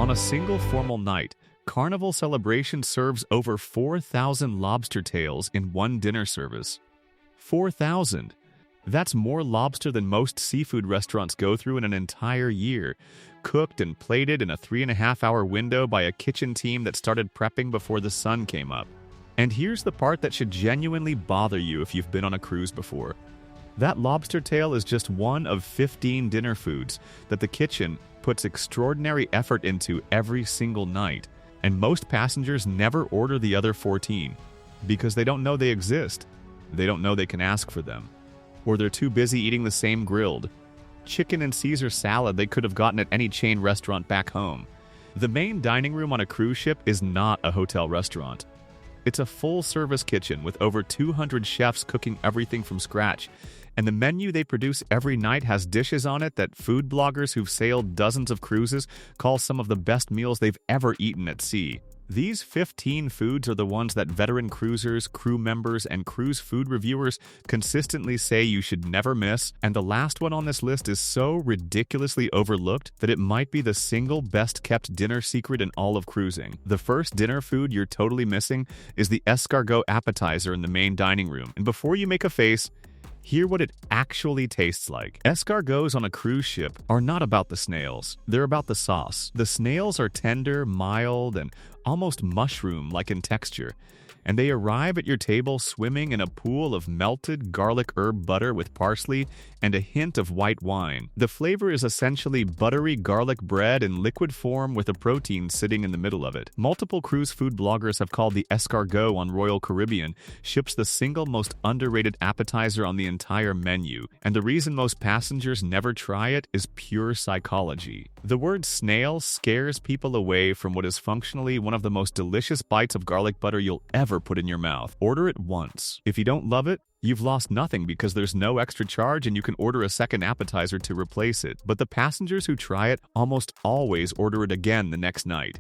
On a single formal night, Carnival Celebration serves over 4,000 lobster tails in one dinner service. 4,000! That's more lobster than most seafood restaurants go through in an entire year, cooked and plated in a 3.5-hour window by a kitchen team that started prepping before the sun came up. And here's the part that should genuinely bother you if you've been on a cruise before. That lobster tail is just one of 15 dinner foods that the kitchen puts extraordinary effort into every single night, and most passengers never order the other 14 because they don't know they exist. They don't know they can ask for them. Or they're too busy eating the same grilled chicken and Caesar salad they could have gotten at any chain restaurant back home. The main dining room on a cruise ship is not a hotel restaurant. It's a full-service kitchen with over 200 chefs cooking everything from scratch, and the menu they produce every night has dishes on it that food bloggers who've sailed dozens of cruises call some of the best meals they've ever eaten at sea. These 15 foods are the ones that veteran cruisers, crew members, and cruise food reviewers consistently say you should never miss, and the last one on this list is so ridiculously overlooked that it might be the single best-kept dinner secret in all of cruising. The first dinner food you're totally missing is the Escargot Appetizer in the main dining room, and before you make a face, hear what it actually tastes like. Escargots on a cruise ship are not about the snails. They're about the sauce. The snails are tender, mild, and almost mushroom-like in texture, and they arrive at your table swimming in a pool of melted garlic herb butter with parsley and a hint of white wine. The flavor is essentially buttery garlic bread in liquid form with a protein sitting in the middle of it. Multiple cruise food bloggers have called the escargot on Royal Caribbean ships the single most underrated appetizer on the entire menu, and the reason most passengers never try it is pure psychology. The word snail scares people away from what is functionally one of the most delicious bites of garlic butter you'll ever put in your mouth. Order it once. If you don't love it, you've lost nothing because there's no extra charge and you can order a second appetizer to replace it. But the passengers who try it almost always order it again the next night.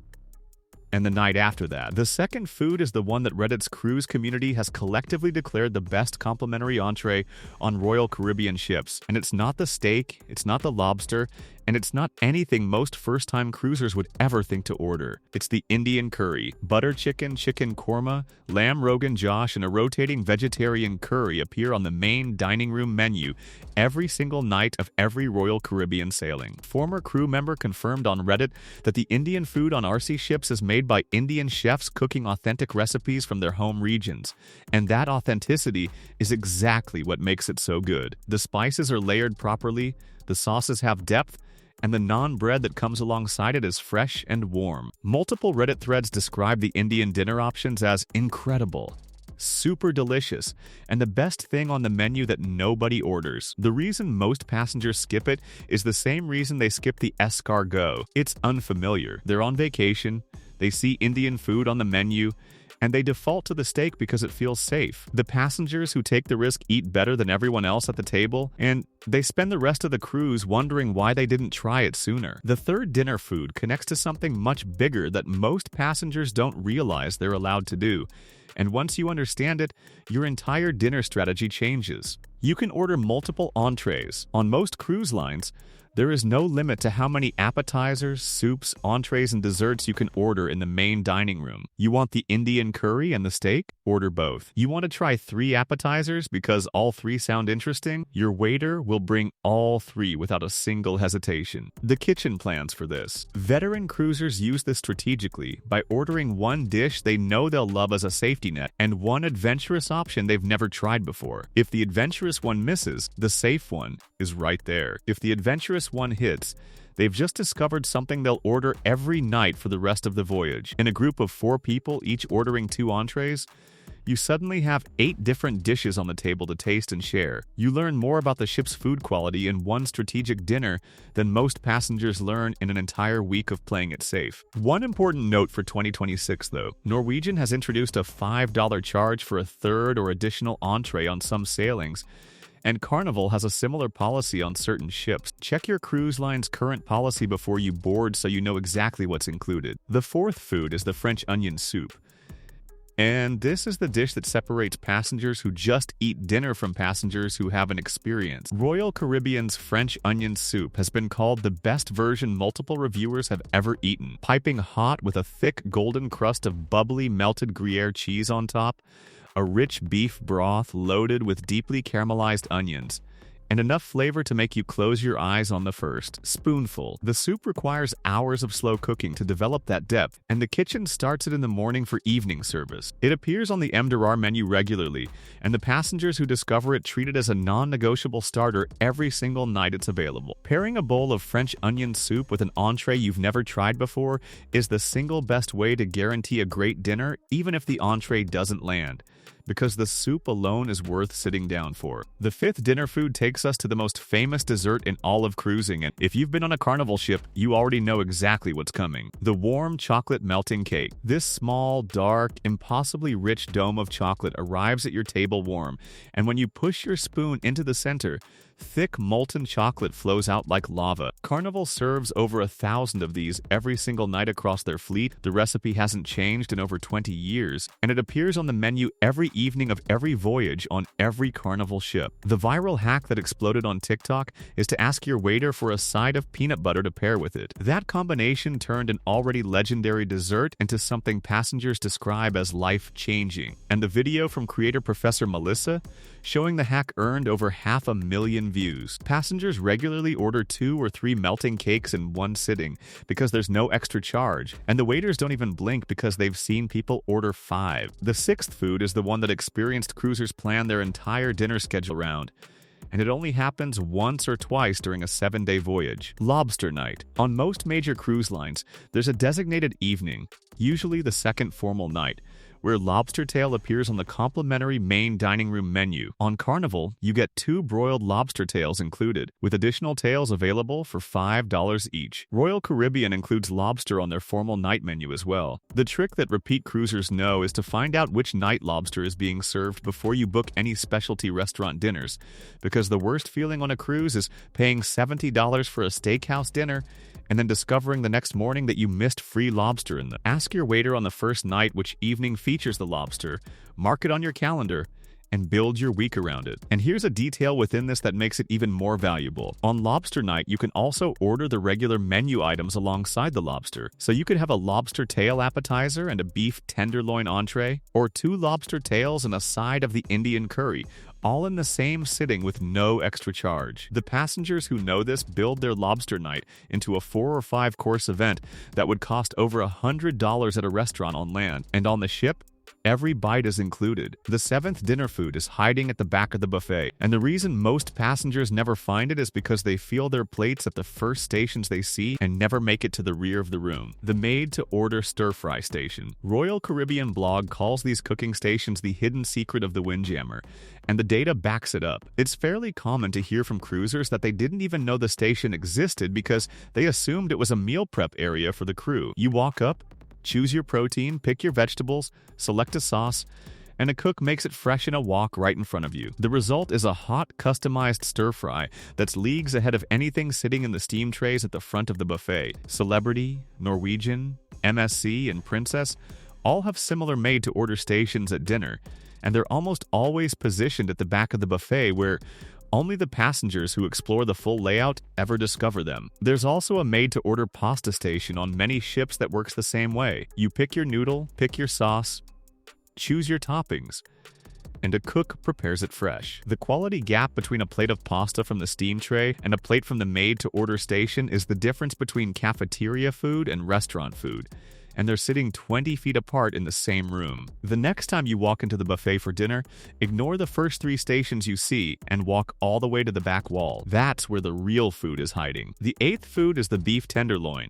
And the night after that. The second food is the one that Reddit's cruise community has collectively declared the best complimentary entree on Royal Caribbean ships. And it's not the steak, it's not the lobster, and it's not anything most first-time cruisers would ever think to order. It's the Indian curry. Butter chicken, chicken korma, lamb rogan josh, and a rotating vegetarian curry appear on the main dining room menu every single night of every Royal Caribbean sailing. Former crew member confirmed on Reddit that the Indian food on RC ships is made by Indian chefs cooking authentic recipes from their home regions. And that authenticity is exactly what makes it so good. The spices are layered properly, the sauces have depth, and the naan bread that comes alongside it is fresh and warm. Multiple Reddit threads describe the Indian dinner options as incredible, super delicious, and the best thing on the menu that nobody orders. The reason most passengers skip it is the same reason they skip the escargot. It's unfamiliar. They're on vacation, they see Indian food on the menu, and they default to the steak because it feels safe. The passengers who take the risk eat better than everyone else at the table, and they spend the rest of the cruise wondering why they didn't try it sooner. The third dinner food connects to something much bigger that most passengers don't realize they're allowed to do. And once you understand it, your entire dinner strategy changes. You can order multiple entrees. On most cruise lines, there is no limit to how many appetizers, soups, entrees, and desserts you can order in the main dining room. You want the Indian curry and the steak? Order both. You want to try 3 appetizers because all 3 sound interesting? Your waiter will bring all 3 without a single hesitation. The kitchen plans for this. Veteran cruisers use this strategically by ordering one dish they know they'll love as a safety net and one adventurous option they've never tried before. If the adventurous one misses, the safe one is right there. If the adventurous one hits, they've just discovered something they'll order every night for the rest of the voyage. In a group of 4 people, each ordering 2 entrees, you suddenly have 8 different dishes on the table to taste and share. You learn more about the ship's food quality in one strategic dinner than most passengers learn in an entire week of playing it safe. One important note for 2026, though. Norwegian has introduced a $5 charge for a third or additional entree on some sailings, and Carnival has a similar policy on certain ships. Check your cruise line's current policy before you board so you know exactly what's included. The fourth food is the French onion soup. And this is the dish that separates passengers who just eat dinner from passengers who have an experience. Royal Caribbean's French onion soup has been called the best version multiple reviewers have ever eaten. Piping hot with a thick golden crust of bubbly melted Gruyere cheese on top, a rich beef broth loaded with deeply caramelized onions, and enough flavor to make you close your eyes on the first spoonful. The soup requires hours of slow cooking to develop that depth, and the kitchen starts it in the morning for evening service. It appears on the M. menu regularly, and the passengers who discover it treat it as a non-negotiable starter every single night it's available. Pairing a bowl of French onion soup with an entree you've never tried before is the single best way to guarantee a great dinner, even if the entree doesn't land, because the soup alone is worth sitting down for. The fifth dinner food takes us to the most famous dessert in all of cruising, and if you've been on a carnival ship, you already know exactly what's coming. The warm chocolate melting cake. This small, dark, impossibly rich dome of chocolate arrives at your table warm, and when you push your spoon into the center, thick molten chocolate flows out like lava. Carnival serves over 1,000 of these every single night across their fleet. The recipe hasn't changed in over 20 years, and it appears on the menu every evening of every voyage on every Carnival ship. The viral hack that exploded on TikTok is to ask your waiter for a side of peanut butter to pair with it. That combination turned an already legendary dessert into something passengers describe as life-changing. And the video from creator Professor Melissa showing the hack earned over 500,000 views. Passengers regularly order 2 or 3 melting cakes in one sitting because there's no extra charge, and the waiters don't even blink because they've seen people order 5. The sixth food is the one that experienced cruisers plan their entire dinner schedule around, and it only happens once or twice during a 7-day voyage. Lobster night. On most major cruise lines, there's a designated evening, usually the second formal night, where lobster tail appears on the complimentary main dining room menu. On Carnival, you get 2 broiled lobster tails included, with additional tails available for $5 each. Royal Caribbean includes lobster on their formal night menu as well. The trick that repeat cruisers know is to find out which night lobster is being served before you book any specialty restaurant dinners, because the worst feeling on a cruise is paying $70 for a steakhouse dinner and then discovering the next morning that you missed free lobster in them. Ask your waiter on the first night which evening features the lobster, mark it on your calendar, and build your week around it. And here's a detail within this that makes it even more valuable. On lobster night, you can also order the regular menu items alongside the lobster. So you could have a lobster tail appetizer and a beef tenderloin entree, or 2 lobster tails and a side of the Indian curry, all in the same sitting with no extra charge. The passengers who know this build their lobster night into a 4 or 5 course event that would cost over $100 at a restaurant on land. And on the ship, every bite is included. The 7th dinner food is hiding at the back of the buffet, and the reason most passengers never find it is because they feel their plates at the first stations they see and never make it to the rear of the room. The made-to-order stir-fry station. Royal Caribbean blog calls these cooking stations the hidden secret of the Windjammer, and the data backs it up. It's fairly common to hear from cruisers that they didn't even know the station existed because they assumed it was a meal prep area for the crew. You walk up, choose your protein, pick your vegetables, select a sauce, and a cook makes it fresh in a wok right in front of you. The result is a hot, customized stir-fry that's leagues ahead of anything sitting in the steam trays at the front of the buffet. Celebrity, Norwegian, MSC, and Princess all have similar made-to-order stations at dinner, and they're almost always positioned at the back of the buffet where only the passengers who explore the full layout ever discover them. There's also a made-to-order pasta station on many ships that works the same way. You pick your noodle, pick your sauce, choose your toppings, and a cook prepares it fresh. The quality gap between a plate of pasta from the steam tray and a plate from the made-to-order station is the difference between cafeteria food and restaurant food, and they're sitting 20 feet apart in the same room. The next time you walk into the buffet for dinner, ignore the first 3 stations you see and walk all the way to the back wall. That's where the real food is hiding. The 8th food is the beef tenderloin,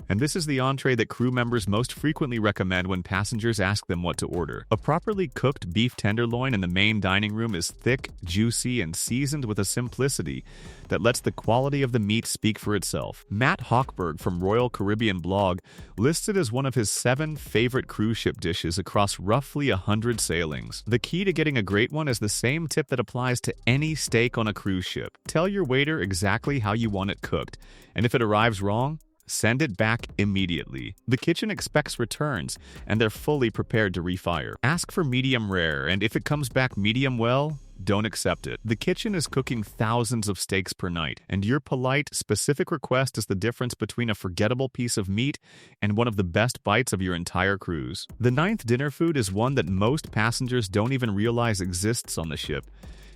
and this is the entree that crew members most frequently recommend when passengers ask them what to order. A properly cooked beef tenderloin in the main dining room is thick, juicy, and seasoned with a simplicity that lets the quality of the meat speak for itself. Matt Hochberg from Royal Caribbean blog lists it as one of his 7 favorite cruise ship dishes across roughly 100 sailings. The key to getting a great one is the same tip that applies to any steak on a cruise ship. Tell your waiter exactly how you want it cooked, and if it arrives wrong, send it back immediately. The kitchen expects returns, and they're fully prepared to refire. Ask for medium rare, and if it comes back medium well, don't accept it. The kitchen is cooking thousands of steaks per night, and your polite, specific request is the difference between a forgettable piece of meat and one of the best bites of your entire cruise. The ninth dinner food is one that most passengers don't even realize exists on the ship,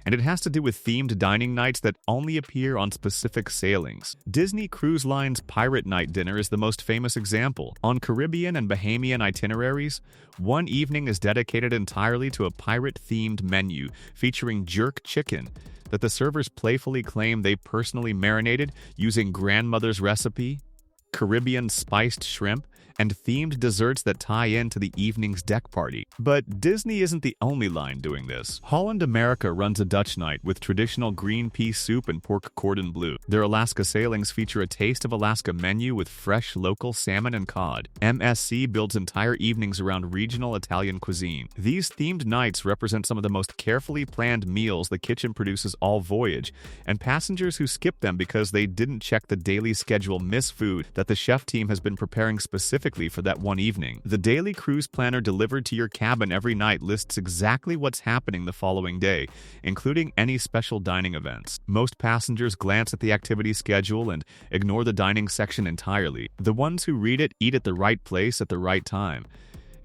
and it has to do with themed dining nights that only appear on specific sailings. Disney Cruise Line's Pirate Night Dinner is the most famous example. On Caribbean and Bahamian itineraries, one evening is dedicated entirely to a pirate-themed menu featuring jerk chicken that the servers playfully claim they personally marinated using grandmother's recipe, Caribbean spiced shrimp, and themed desserts that tie into the evening's deck party. But Disney isn't the only line doing this. Holland America runs a Dutch night with traditional green pea soup and pork cordon bleu. Their Alaska sailings feature a Taste of Alaska menu with fresh local salmon and cod. MSC builds entire evenings around regional Italian cuisine. These themed nights represent some of the most carefully planned meals the kitchen produces all voyage, and passengers who skip them because they didn't check the daily schedule miss food that the chef team has been preparing specifically for that one evening. The daily cruise planner delivered to your cabin every night lists exactly what's happening the following day, including any special dining events. Most passengers glance at the activity schedule and ignore the dining section entirely. The ones who read it eat at the right place at the right time,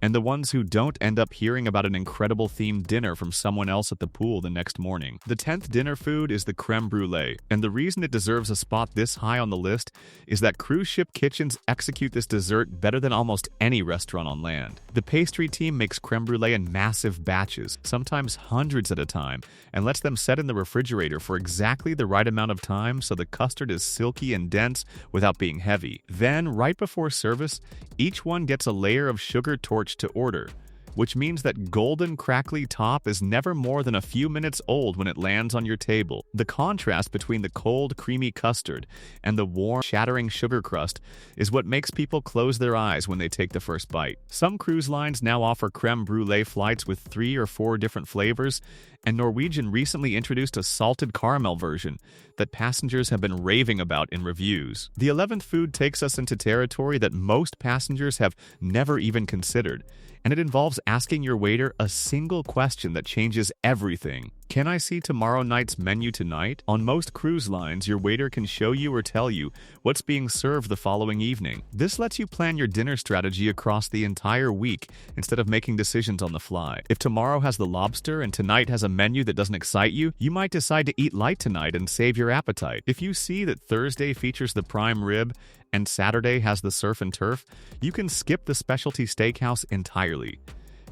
and the ones who don't end up hearing about an incredible themed dinner from someone else at the pool the next morning. The 10th dinner food is the creme brulee, and the reason it deserves a spot this high on the list is that cruise ship kitchens execute this dessert better than almost any restaurant on land. The pastry team makes creme brulee in massive batches, sometimes hundreds at a time, and lets them set in the refrigerator for exactly the right amount of time so the custard is silky and dense without being heavy. Then, right before service, each one gets a layer of sugar torch to order, which means that golden crackly top is never more than a few minutes old when it lands on your table. The contrast between the cold, creamy custard and the warm, shattering sugar crust is what makes people close their eyes when they take the first bite. Some cruise lines now offer creme brulee flights with 3 or 4 different flavors, and Norwegian recently introduced a salted caramel version that passengers have been raving about in reviews. The 11th food takes us into territory that most passengers have never even considered, and it involves asking your waiter a single question that changes everything. Can I see tomorrow night's menu tonight? On most cruise lines, your waiter can show you or tell you what's being served the following evening. This lets you plan your dinner strategy across the entire week instead of making decisions on the fly. If tomorrow has the lobster and tonight has a menu that doesn't excite you, you might decide to eat light tonight and save your appetite. If you see that Thursday features the prime rib and Saturday has the surf and turf, you can skip the specialty steakhouse entirely,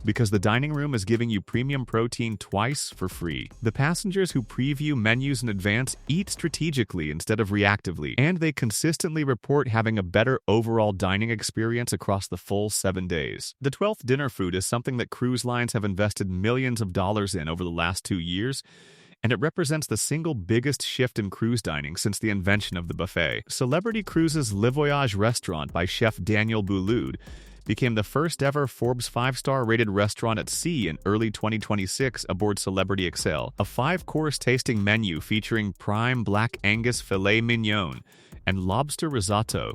because the dining room is giving you premium protein twice for free. The passengers who preview menus in advance eat strategically instead of reactively, and they consistently report having a better overall dining experience across the full 7 days. The 12th dinner food is something that cruise lines have invested millions of dollars in over the last 2 years, and it represents the single biggest shift in cruise dining since the invention of the buffet. Celebrity Cruises' Le Voyage restaurant by chef Daniel Boulud became the first ever Forbes Five-Star rated restaurant at sea in early 2026 aboard Celebrity Excel, a 5-course tasting menu featuring prime black Angus filet mignon and lobster risotto,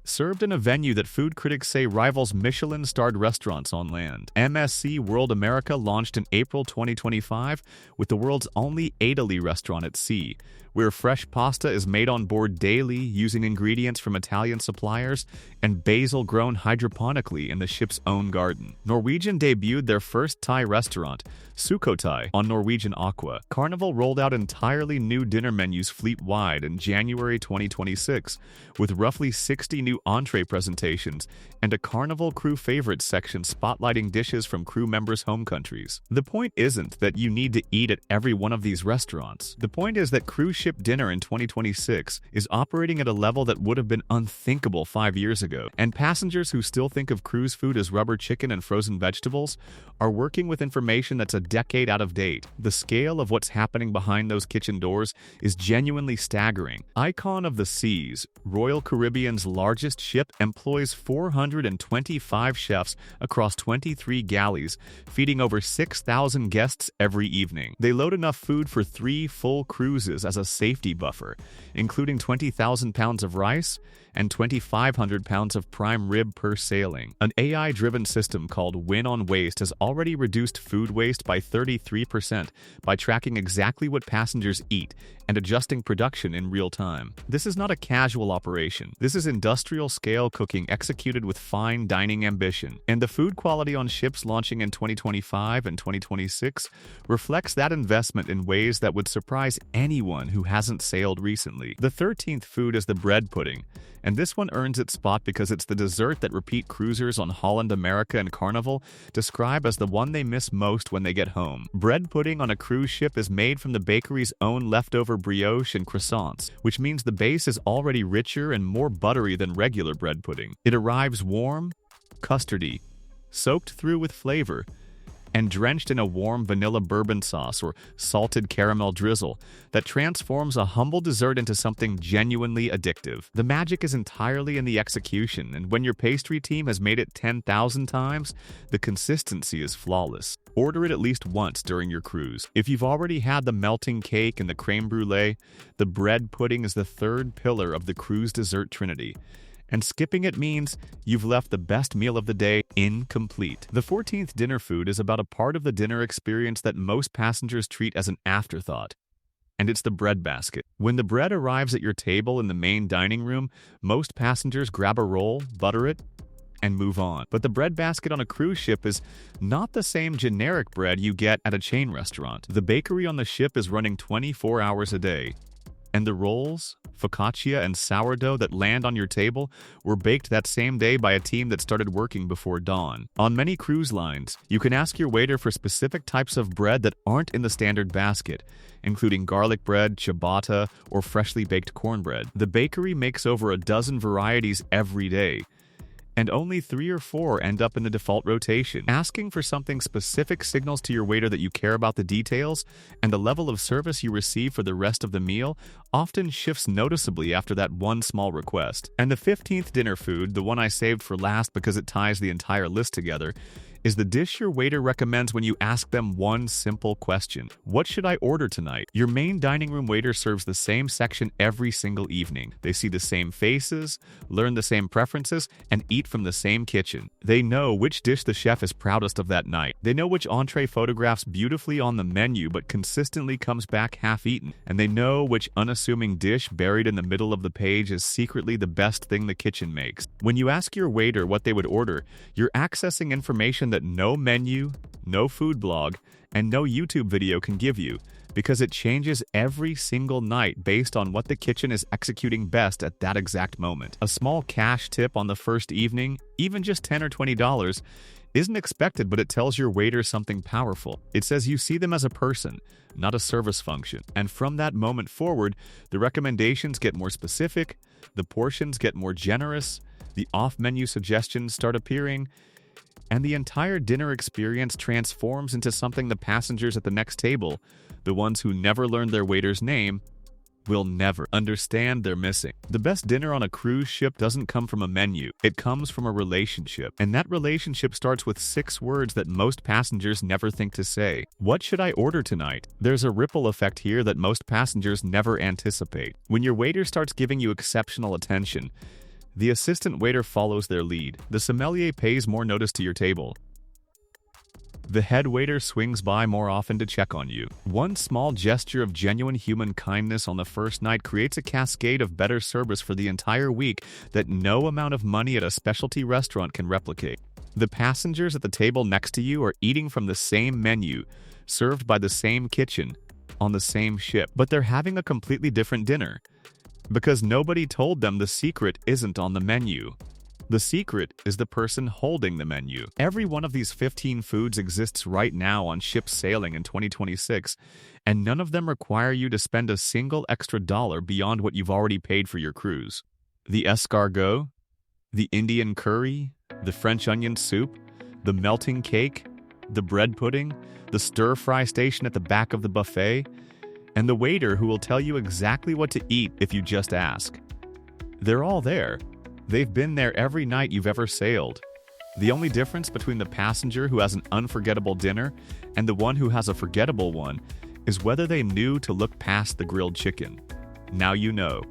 served in a venue that food critics say rivals Michelin-starred restaurants on land. MSC World America launched in April 2025 with the world's only Italy restaurant at sea, where fresh pasta is made on board daily using ingredients from Italian suppliers and basil grown hydroponically in the ship's own garden. Norwegian debuted their first Thai restaurant, Sukhothai, on Norwegian Aqua. Carnival rolled out entirely new dinner menus fleet-wide in January 2026, with roughly 60 new entree presentations and a Carnival crew favorites section spotlighting dishes from crew members' home countries. The point isn't that you need to eat at every one of these restaurants. The point is that cruise ship dinner in 2026 is operating at a level that would have been unthinkable 5 years ago, and passengers who still think of cruise food as rubber chicken and frozen vegetables are working with information that's a decade out of date. The scale of what's happening behind those kitchen doors is genuinely staggering. Icon of the Seas, Royal Caribbean's largest ship, employs 425 chefs across 23 galleys, feeding over 6,000 guests every evening. They load enough food for 3 full cruises as a safety buffer, including 20,000 pounds of rice and 2,500 pounds of prime rib per sailing. An AI-driven system called Win on Waste has already reduced food waste by 33% by tracking exactly what passengers eat and adjusting production in real time. This is not a casual operation. This is industrial-scale cooking executed with fine dining ambition. And the food quality on ships launching in 2025 and 2026 reflects that investment in ways that would surprise anyone who hasn't sailed recently. The 13th food is the bread pudding, and this one earns its spot because it's the dessert that repeat cruisers on Holland America and Carnival describe as the one they miss most when they get home. Bread pudding on a cruise ship is made from the bakery's own leftover brioche and croissants, which means the base is already richer and more buttery than regular bread pudding. It arrives warm, custardy, soaked through with flavor, and drenched in a warm vanilla bourbon sauce or salted caramel drizzle that transforms a humble dessert into something genuinely addictive. The magic is entirely in the execution, and when your pastry team has made it 10,000 times, the consistency is flawless. Order it at least once during your cruise. If you've already had the melting cake and the creme brulee, the bread pudding is the third pillar of the cruise dessert trinity. And skipping it means you've left the best meal of the day incomplete. The 14th dinner food is about a part of the dinner experience that most passengers treat as an afterthought, and it's the bread basket. When the bread arrives at your table in the main dining room, most passengers grab a roll, butter it, and move on. But the bread basket on a cruise ship is not the same generic bread you get at a chain restaurant. The bakery on the ship is running 24 hours a day. And the rolls, focaccia, and sourdough that land on your table were baked that same day by a team that started working before dawn. On many cruise lines, you can ask your waiter for specific types of bread that aren't in the standard basket, including garlic bread, ciabatta, or freshly baked cornbread. The bakery makes over a dozen varieties every day, and only 3 or 4 end up in the default rotation. Asking for something specific signals to your waiter that you care about the details, and the level of service you receive for the rest of the meal often shifts noticeably after that one small request. And the 15th dinner food, the one I saved for last because it ties the entire list together, is the dish your waiter recommends when you ask them one simple question. What should I order tonight? Your main dining room waiter serves the same section every single evening. They see the same faces, learn the same preferences, and eat from the same kitchen. They know which dish the chef is proudest of that night. They know which entree photographs beautifully on the menu but consistently comes back half-eaten. And they know which unassuming dish buried in the middle of the page is secretly the best thing the kitchen makes. When you ask your waiter what they would order, you're accessing information that no menu, no food blog, and no YouTube video can give you, because it changes every single night based on what the kitchen is executing best at that exact moment. A small cash tip on the first evening, even just $10 or $20, isn't expected, but it tells your waiter something powerful. It says you see them as a person, not a service function. And from that moment forward, the recommendations get more specific, the portions get more generous, the off-menu suggestions start appearing, and the entire dinner experience transforms into something the passengers at the next table, the ones who never learned their waiter's name, will never understand they're missing. The best dinner on a cruise ship doesn't come from a menu. It comes from a relationship. And that relationship starts with 6 words that most passengers never think to say. What should I order tonight? There's a ripple effect here that most passengers never anticipate. When your waiter starts giving you exceptional attention, the assistant waiter follows their lead. The sommelier pays more notice to your table. The head waiter swings by more often to check on you. One small gesture of genuine human kindness on the first night creates a cascade of better service for the entire week that no amount of money at a specialty restaurant can replicate. The passengers at the table next to you are eating from the same menu, served by the same kitchen, on the same ship, but they're having a completely different dinner, because nobody told them the secret isn't on the menu. The secret is the person holding the menu. Every one of these 15 foods exists right now on ships sailing in 2026, and none of them require you to spend a single extra dollar beyond what you've already paid for your cruise. The escargot, the Indian curry, the French onion soup, the melting cake, the bread pudding, the stir-fry station at the back of the buffet, and the waiter who will tell you exactly what to eat if you just ask. They're all there. They've been there every night you've ever sailed. The only difference between the passenger who has an unforgettable dinner and the one who has a forgettable one is whether they knew to look past the grilled chicken. Now you know.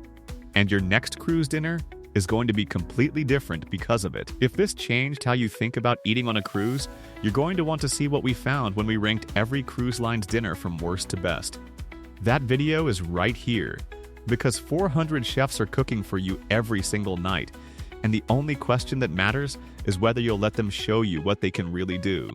And your next cruise dinner is going to be completely different because of it. If this changed how you think about eating on a cruise, you're going to want to see what we found when we ranked every cruise line's dinner from worst to best. That video is right here, because 400 chefs are cooking for you every single night, and the only question that matters is whether you'll let them show you what they can really do.